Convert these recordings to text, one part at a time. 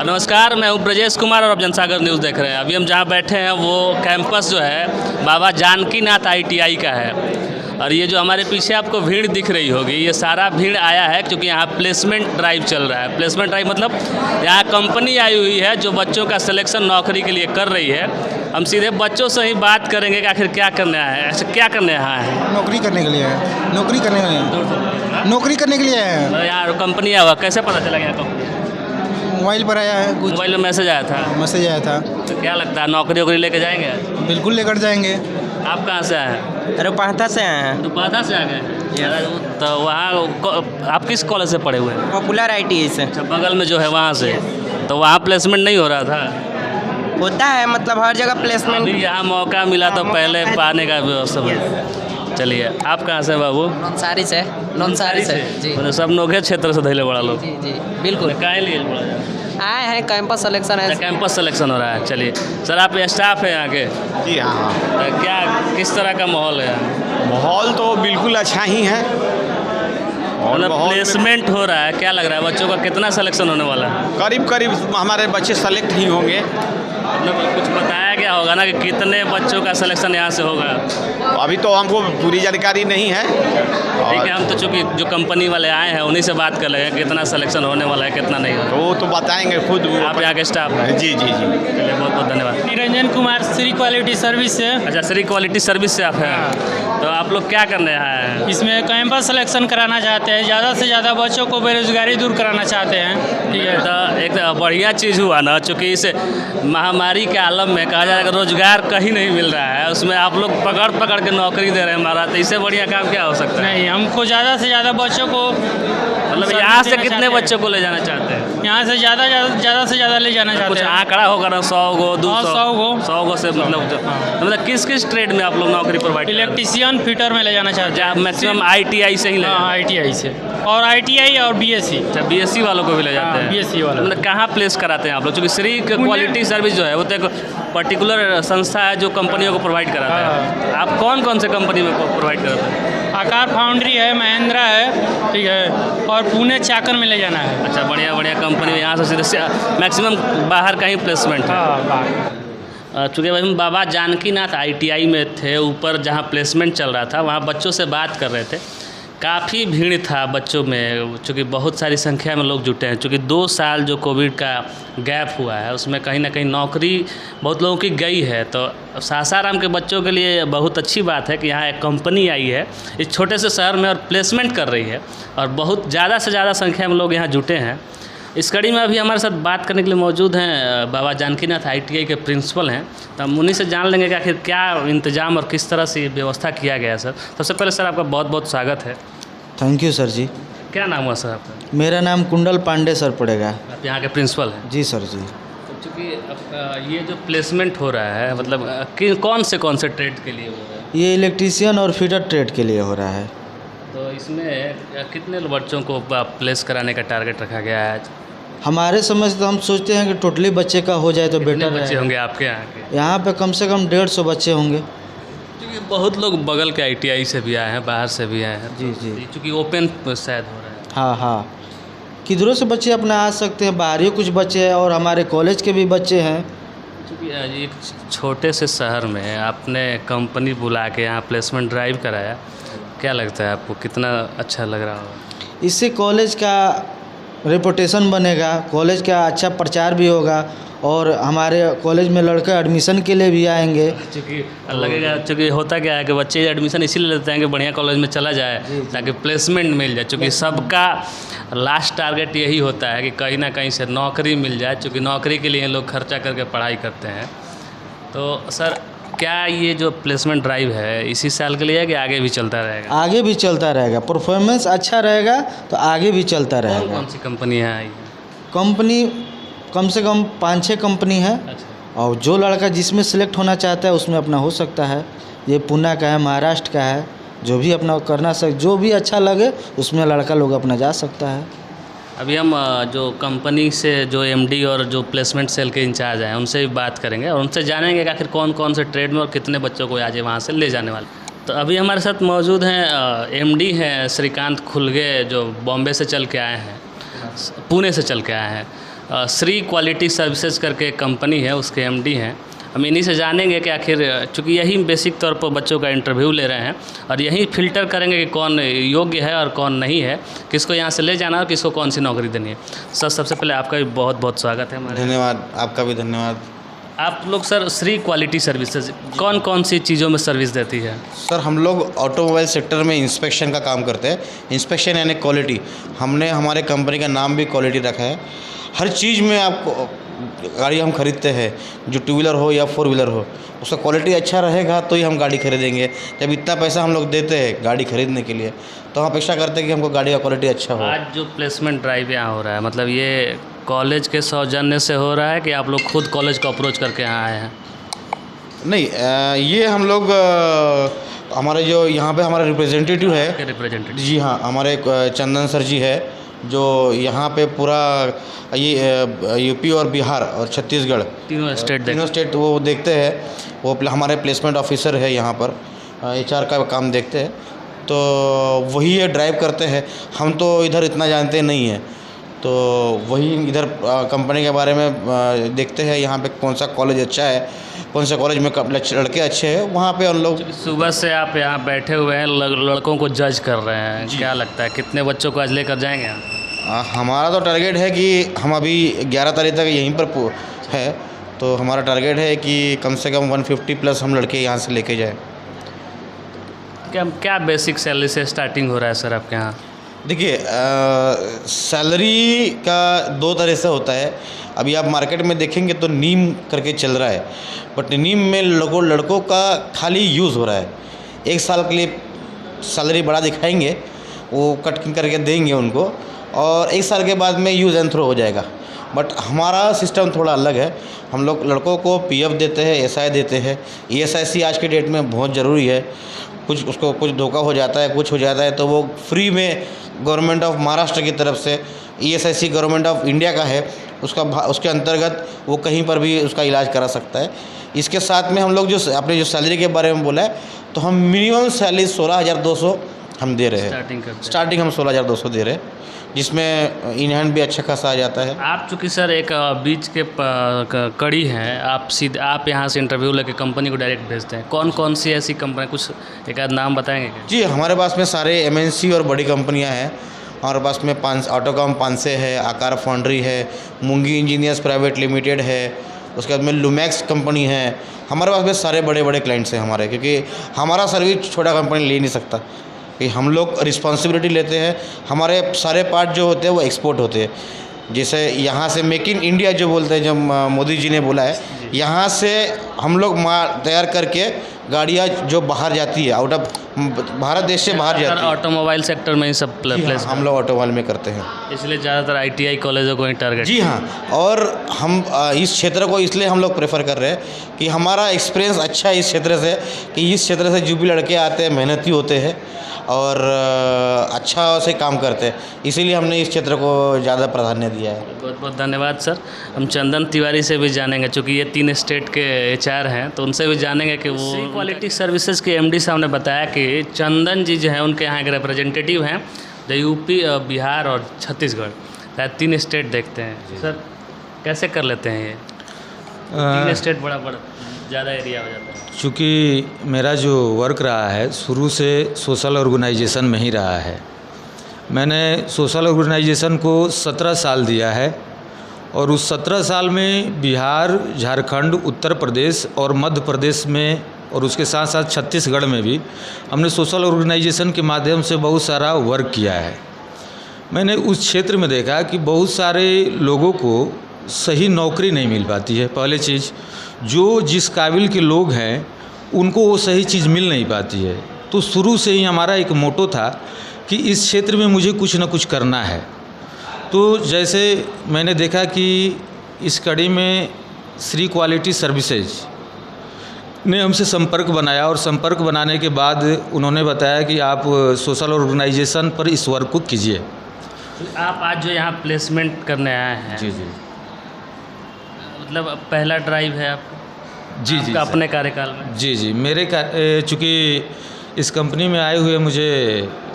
नमस्कार, मैं हूँ ब्रजेश कुमार और आप जनसागर न्यूज़ देख रहे हैं। अभी हम जहाँ बैठे हैं वो कैंपस जो है बाबा जानकीनाथ ITI का है। और ये जो हमारे पीछे आपको भीड़ दिख रही होगी, ये सारा भीड़ आया है क्योंकि यहाँ प्लेसमेंट ड्राइव चल रहा है। प्लेसमेंट ड्राइव मतलब यहाँ कंपनी आई हुई है जो बच्चों का सिलेक्शन नौकरी के लिए कर रही है। हम सीधे बच्चों से ही बात करेंगे कि आखिर क्या करने आए हैं, ऐसे क्या करने यहाँ है। नौकरी करने के लिए है, नौकरी करने के लिए, नौकरी करने के लिए है। तो यहाँ कंपनी आया हुआ, कैसे पता चला यहाँ कंपनी? मोबाइल पर आया है, कुछ मोबाइल में मैसेज आया था। मैसेज आया था। तो क्या लगता है नौकरी वोकरी लेके जाएंगे? बिल्कुल लेकर जाएंगे। आप कहाँ से आए हैं? अरे पाहता से आए हैं। रुपादा से आ गए। तो वहाँ आप किस कॉलेज से पढ़े हुए हैं? पॉपुलर ITI से। अच्छा, बगल में जो है वहाँ से। तो वहाँ प्लेसमेंट नहीं हो रहा था? होता है, मतलब हर जगह प्लेसमेंट। अभी यहाँ मौका मिला तो पहले पाने का व्यवस्था बना। चलिए, आप कहाँ से बाबू? नौनसारी से। नौनसारी से जी मतलब सब नोखे क्षेत्र से धैले बड़ा लोग। जी जी बिल्कुल। काहे लिए बड़ा? आए हैं, कैंपस सिलेक्शन है। कैंपस सिलेक्शन हो रहा है। चलिए सर, आप स्टाफ हैं यहाँ के? जी हाँ, तो क्या किस तरह का माहौल है? माहौल तो बिल्कुल अच्छा ही है। और मतलब माहौल प्लेसमेंट हो रहा है, क्या लग रहा है बच्चों का कितना सिलेक्शन होने वाला है? करीब करीब हमारे बच्चे सेलेक्ट ही होंगे। मतलब कुछ बताया गया होगा ना कि कितने बच्चों का सिलेक्शन यहाँ से होगा? अभी तो हमको पूरी जानकारी नहीं है। ठीक है, हम तो चूँकि जो कंपनी वाले आए हैं उन्हीं से बात कर लेंगे कितना सिलेक्शन होने वाला है, कितना नहीं होगा। वो तो बताएंगे खुद। आप यहाँ के स्टाफ हैं? जी जी जी। चलिए, बहुत बहुत धन्यवाद। निरंजन कुमार, श्री क्वालिटी सर्विस से। अच्छा, श्री क्वालिटी सर्विस से आप हैं। तो आप लोग क्या करने आए हैं? इसमें कैंपस सिलेक्शन कराना चाहते हैं, ज़्यादा से ज़्यादा बच्चों को बेरोजगारी दूर कराना चाहते हैं। ठीक है, तो एक बढ़िया चीज़ हुआ ना, चूँकि इस महामारी के आलम में कहा जाए कि रोजगार कहीं नहीं मिल रहा है, उसमें आप लोग पकड़ पकड़ के नौकरी दे रहे हैं हमारा। तो इससे बढ़िया काम क्या हो सकता है? नहीं, हमको ज़्यादा से ज़्यादा बच्चों को मतलब यहाँ से कितने बच्चों को ले जाना चाहते हैं? यहाँ से ज़्यादा से ज़्यादा ले जाना कुछ चाहते हैं। आंकड़ा होगा ना, 100 गो 200 100 गो से मतलब किस किस ट्रेड में आप लोग नौकरी प्रोवाइड? इलेक्ट्रीशियन, फिटर में ले जाना चाहते हैं। मैक्सिमम ITI से ही ले? हाँ, ITI से और ITI और BSc। अच्छा, BSc वालों को भी ले जाते हैं? BSc वाला। मतलब कहाँ प्लेस कराते हैं आप लोग? क्योंकि श्री क्वालिटी सर्विस जो है वो तो एक पर्टिकुलर संस्था है जो कंपनियों को प्रोवाइड कराता है। आप कौन कौन से कंपनी में प्रोवाइड कराते हैं? आकार फाउंड्री है, महिंद्रा है, ठीक है, और पुणे चाकर में ले जाना है। अच्छा, बढ़िया बढ़िया कंपनी में यहाँ से मैक्सिमम बाहर का ही प्लेसमेंट है। चूँकि भाई हम बाबा जानकीनाथ ITI में थे, ऊपर जहाँ प्लेसमेंट चल रहा था वहाँ बच्चों से बात कर रहे थे। काफ़ी भीड़ था बच्चों में, चूँकि बहुत सारी संख्या में लोग जुटे हैं। चूँकि 2 साल जो कोविड का गैप हुआ है उसमें कहीं ना कहीं नौकरी बहुत लोगों की गई है। तो सासाराम के बच्चों के लिए बहुत अच्छी बात है कि यहाँ एक कंपनी आई है इस छोटे से शहर में और प्लेसमेंट कर रही है, और बहुत ज़्यादा से ज़्यादा संख्या में लोग यहाँ जुटे हैं। इस कड़ी में अभी हमारे साथ बात करने के लिए मौजूद हैं बाबा जानकीनाथ ITI के प्रिंसिपल हैं। तो हम उन्हीं से जान लेंगे कि आखिर क्या इंतजाम और किस तरह से व्यवस्था किया गया है। सर, सबसे पहले सर आपका बहुत बहुत स्वागत है। थैंक यू सर जी। क्या नाम हुआ सर आपका? मेरा नाम कुंडल पांडे सर पड़ेगा। आप यहाँ के प्रिंसिपल हैं? जी सर जी। तो चूँकि ये जो प्लेसमेंट हो रहा है मतलब कौन से ट्रेड के लिए हो रहा है? ये इलेक्ट्रीशियन और फिटर ट्रेड के लिए हो रहा है। तो इसमें कितने बच्चों को प्लेस कराने का टारगेट रखा गया है? हमारे समझ से तो हम सोचते हैं कि टोटली बच्चे का हो जाए तो बेटर बच्चे रहेगा। होंगे आपके यहाँ के? यहाँ पे कम से कम 150 बच्चे होंगे। क्योंकि बहुत लोग बगल के ITI से भी आए हैं, बाहर से भी आए हैं। जी जी। चूँकि ओपन शायद हो रहा है। हाँ हाँ, किधरों से बच्चे अपना आ सकते हैं, बाहरी कुछ बच्चे हैं और हमारे कॉलेज के भी बच्चे हैं। क्योंकि एक छोटे से शहर में आपने कंपनी बुला के यहाँ प्लेसमेंट ड्राइव कराया, क्या लगता है आपको, कितना अच्छा लग रहा होगा? इससे कॉलेज का रेपुटेशन बनेगा, कॉलेज का अच्छा प्रचार भी होगा और हमारे कॉलेज में लड़के एडमिशन के लिए भी आएंगे। चूँकि लगेगा, चूँकि होता क्या है कि बच्चे एडमिशन इसीलिए लेते हैं कि बढ़िया कॉलेज में चला जाए ताकि प्लेसमेंट मिल जाए। चूँकि सबका लास्ट टारगेट यही होता है कि कहीं ना कहीं से नौकरी मिल जाए, चूँकि नौकरी के लिए लोग खर्चा करके पढ़ाई करते हैं। तो सर, क्या ये जो प्लेसमेंट ड्राइव है इसी साल के लिए है कि आगे भी चलता रहेगा? आगे भी चलता रहेगा, परफॉर्मेंस अच्छा रहेगा तो आगे भी चलता रहेगा। कौन सी कंपनी है आई? कंपनी कम से कम 5-6 कंपनी है। अच्छा। और जो लड़का जिसमें सिलेक्ट होना चाहता है उसमें अपना हो सकता है। ये पुणे का है, महाराष्ट्र का है, जो भी अपना करना जो भी अच्छा लगे उसमें लड़का लोग अपना जा सकता है। अभी हम जो कंपनी से जो MD और जो प्लेसमेंट सेल के इंचार्ज हैं उनसे भी बात करेंगे और उनसे जानेंगे कि आखिर कौन कौन से ट्रेड में और कितने बच्चों को आज वहाँ से ले जाने वाले। तो अभी हमारे साथ मौजूद हैं MD हैं श्रीकांत खुलगे, जो बॉम्बे से चल के आए हैं, पुणे से चल के आए हैं। श्री क्वालिटी सर्विसेज करके एक कंपनी है, उसके एमडी हैं। हम इन्हीं से जानेंगे कि आखिर चूँकि यही बेसिक तौर पर बच्चों का इंटरव्यू ले रहे हैं और यही फ़िल्टर करेंगे कि कौन योग्य है और कौन नहीं है, किसको यहाँ से ले जाना और किसको कौन सी नौकरी देनी है। सर, सबसे पहले आपका भी बहुत बहुत स्वागत है हमारे। धन्यवाद, आपका भी धन्यवाद। आप लोग सर श्री क्वालिटी सर्विसेज कौन कौन सी चीज़ों में सर्विस देती है? सर, हम लोग ऑटोमोबाइल सेक्टर में इंस्पेक्शन का काम करते हैं। इंस्पेक्शन यानी क्वालिटी। हमने हमारे कंपनी का नाम भी क्वालिटी रखा है। हर चीज़ में आपको गाड़ी हम खरीदते हैं, जो टू व्हीलर हो या फोर व्हीलर हो, उसका क्वालिटी अच्छा रहेगा तो ही हम गाड़ी खरीदेंगे। जब इतना पैसा हम लोग देते हैं गाड़ी खरीदने के लिए, तो हम अपेक्षा करते हैं कि हमको गाड़ी का क्वालिटी अच्छा हो। आज जो प्लेसमेंट ड्राइव यहाँ हो रहा है, मतलब ये कॉलेज के सौजन्य से हो रहा है कि आप लोग खुद कॉलेज को अप्रोच करके यहाँ आए हैं? नहीं, ये हम लोग हमारे जो यहाँ पे हमारे रिप्रेजेंटेटिव है, रिप्रेजेंटेटिव जी हाँ, हमारे चंदन सर जी है, जो यहाँ पे पूरा ये यूपी और बिहार और छत्तीसगढ़ तीनों स्टेट वो देखते हैं। वो हमारे प्लेसमेंट ऑफिसर है यहाँ पर, HR का काम देखते हैं, तो वही ये ड्राइव करते हैं। हम तो इधर इतना जानते नहीं हैं, तो वही इधर कंपनी के बारे में देखते हैं, यहाँ पे कौन सा कॉलेज अच्छा है, कौन सा कॉलेज में लड़के अच्छे हैं, वहाँ पे हम लोग। सुबह से आप यहाँ बैठे हुए हैं, लड़कों को जज कर रहे हैं, क्या लगता है कितने बच्चों को आज लेकर जाएंगे यहाँ? हमारा तो टारगेट है कि हम अभी 11 तारीख तक यहीं पर है, तो हमारा टारगेट है कि कम से कम 150 प्लस हम लड़के यहाँ से लेके जाएँ। क्या बेसिक सैलरी से स्टार्टिंग हो रहा है सर आपके यहाँ? देखिए, सैलरी का 2 तरह से होता है। अभी आप मार्केट में देखेंगे तो नीम करके चल रहा है, बट नीम में लड़कों का खाली यूज़ हो रहा है। 1 साल के लिए सैलरी बड़ा दिखाएंगे, वो कट करके देंगे उनको, और 1 साल के बाद में यूज़ एंड थ्रो हो जाएगा। बट हमारा सिस्टम थोड़ा अलग है। हम लोग लड़कों को PF देते हैं, SI देते हैं। ESIC आज के डेट में बहुत ज़रूरी है। कुछ धोखा हो जाता है, कुछ हो जाता है, तो वो फ्री में गवर्नमेंट ऑफ महाराष्ट्र की तरफ से, ESIC गवर्नमेंट ऑफ इंडिया का है, उसके अंतर्गत वो कहीं पर भी उसका इलाज करा सकता है। इसके साथ में हम लोग जो आपने जो सैलरी के बारे में बोला है, तो हम मिनिमम सैलरी 16,200 हम दे रहे हैं। स्टार्टिंग हम 16,200 दे रहे हैं, जिसमें इन हैंड भी अच्छा खासा आ जाता है। आप चूँकि सर एक बीच के कड़ी हैं, आप यहाँ से इंटरव्यू लेके कंपनी को डायरेक्ट भेजते हैं। कौन कौन सी ऐसी कंपनी, कुछ एक आध नाम बताएंगे क्या? जी, हमारे पास में सारे MNC और बड़ी कंपनियां हैं। हमारे पास में ऑटोकॉम 500 है, आकार फाउंड्री है, मुंगी इंजीनियर्स प्राइवेट लिमिटेड है, उसके बाद में लुमैक्स कंपनी है। हमारे पास में सारे बड़े बड़े क्लाइंट्स हैं हमारे, क्योंकि हमारा सर्विस छोटा कंपनी ले नहीं सकता, कि हम लोग रिस्पॉन्सिबिलिटी लेते हैं। हमारे सारे पार्ट जो होते हैं वो एक्सपोर्ट होते हैं। जैसे यहाँ से मेक इन इंडिया जो बोलते हैं, जब मोदी जी ने बोला है, यहाँ से हम लोग माल तैयार करके गाड़ियाँ जो बाहर जाती है, आउट ऑफ भारत देश से बाहर जाती है। ऑटोमोबाइल सेक्टर में ही सब प्लेस हम लोग ऑटोमोबाइल में करते हैं, इसलिए ज़्यादातर ITI कॉलेजों को ही टारगेट। जी हाँ, और हम इस क्षेत्र को इसलिए हम लोग प्रेफर कर रहे हैं कि हमारा एक्सपीरियंस अच्छा है इस क्षेत्र से, कि इस क्षेत्र से जो भी लड़के आते हैं मेहनती होते हैं और अच्छा से काम करते हैं, इसीलिए हमने इस क्षेत्र को ज़्यादा प्राधान्य दिया है। बहुत बहुत धन्यवाद सर। हम चंदन तिवारी से भी जानेंगे, चूँकि ये 3 स्टेट के HR हैं, तो उनसे भी जानेंगे कि वो क्वालिटी सर्विसेज के MD साहब ने बताया कि चंदन जी जो हैं उनके यहाँ के रिप्रेजेंटेटिव हैं, जो यूपी, बिहार और छत्तीसगढ़ 3 स्टेट देखते हैं। सर, कैसे कर लेते हैं ये 3 स्टेट? बड़ा ज़्यादा एरिया हो जाता है। चूँकि मेरा जो वर्क रहा है शुरू से सोशल ऑर्गेनाइजेशन में ही रहा है। मैंने सोशल ऑर्गेनाइजेशन को 17 साल दिया है, और उस 17 साल में बिहार, झारखंड, उत्तर प्रदेश और मध्य प्रदेश में, और उसके साथ साथ छत्तीसगढ़ में भी हमने सोशल ऑर्गेनाइजेशन के माध्यम से बहुत सारा वर्क किया है। मैंने उस क्षेत्र में देखा कि बहुत सारे लोगों को सही नौकरी नहीं मिल पाती है। पहले चीज़, जो जिस काबिल के लोग हैं उनको वो सही चीज़ मिल नहीं पाती है। तो शुरू से ही हमारा एक मोटो था कि इस क्षेत्र में मुझे कुछ ना कुछ करना है। तो जैसे मैंने देखा कि इस कड़ी में श्री क्वालिटी सर्विसेज ने हमसे संपर्क बनाया, और संपर्क बनाने के बाद उन्होंने बताया कि आप सोशल ऑर्गेनाइजेशन पर इस वर्क को कीजिए। आप आज जो यहाँ प्लेसमेंट करने आए हैं, जी जी, मतलब पहला ड्राइव है आप? जी जी, अपने कार्यकाल में? जी जी, मेरे चूँकि इस कंपनी में आए हुए मुझे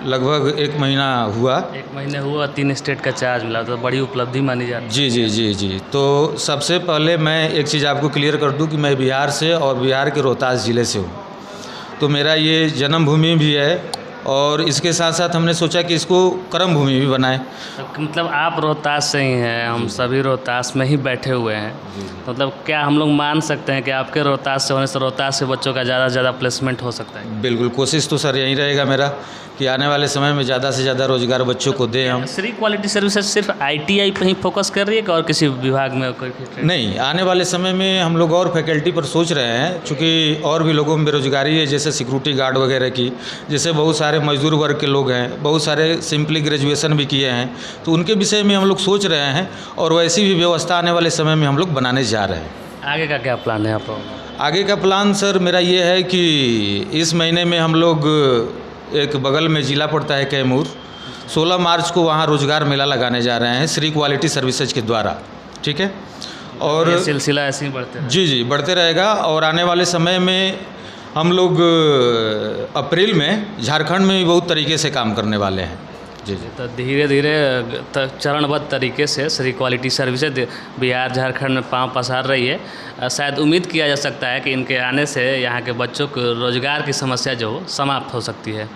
लगभग 1 महीना हुआ। 1 महीने हुआ, 3 स्टेट का चार्ज मिला, तो बड़ी उपलब्धि मानी जाती है। जी जी जी जी। तो सबसे पहले मैं एक चीज़ आपको क्लियर कर दूं कि मैं बिहार से और बिहार के रोहतास ज़िले से हूं। तो मेरा ये जन्मभूमि भी है और इसके साथ साथ हमने सोचा कि इसको कर्म भूमि भी बनाएं। मतलब आप रोहतास से ही हैं, हम सभी रोहतास में ही बैठे हुए हैं। मतलब क्या हम लोग मान सकते हैं कि आपके रोहतास से होने से रोहतास से बच्चों का ज़्यादा से ज़्यादा प्लेसमेंट हो सकता है? बिल्कुल, कोशिश तो सर यही रहेगा मेरा कि आने वाले समय में ज़्यादा से ज़्यादा रोज़गार बच्चों को दें हम। श्री क्वालिटी सर्विसेज सिर्फ ITI पे ही फोकस कर रही है कि और किसी विभाग में कोई? नहीं, आने वाले समय में हम लोग और फैकल्टी पर सोच रहे हैं, चूँकि और भी लोगों में बेरोजगारी है, जैसे सिक्योरिटी गार्ड वगैरह की, जैसे बहुत सारे मजदूर वर्ग के लोग हैं, बहुत सारे सिंपली ग्रेजुएशन भी किए हैं, तो उनके विषय में हम लोग सोच रहे हैं और वैसी भी व्यवस्था आने वाले समय में हम लोग बनाने जा रहे हैं। आगे का क्या प्लान है आप लोगों? आगे का प्लान सर मेरा ये है कि इस महीने में हम लोग एक बगल में ज़िला पड़ता है कैमूर, 16 मार्च को वहाँ रोज़गार मेला लगाने जा रहे हैं श्री क्वालिटी सर्विसेज के द्वारा। ठीक है, और ये सिलसिला ऐसे ही बढ़ते हैं? जी जी बढ़ते रहेगा। और आने वाले समय में हम लोग अप्रैल में झारखंड में भी बहुत तरीके से काम करने वाले हैं। जी जी। तो धीरे धीरे चरणबद्ध तरीके से श्री क्वालिटी सर्विसेज बिहार झारखंड में पाँव पसार रही है। शायद उम्मीद किया जा सकता है कि इनके आने से यहाँ के बच्चों को रोज़गार की समस्या जो समाप्त हो सकती है।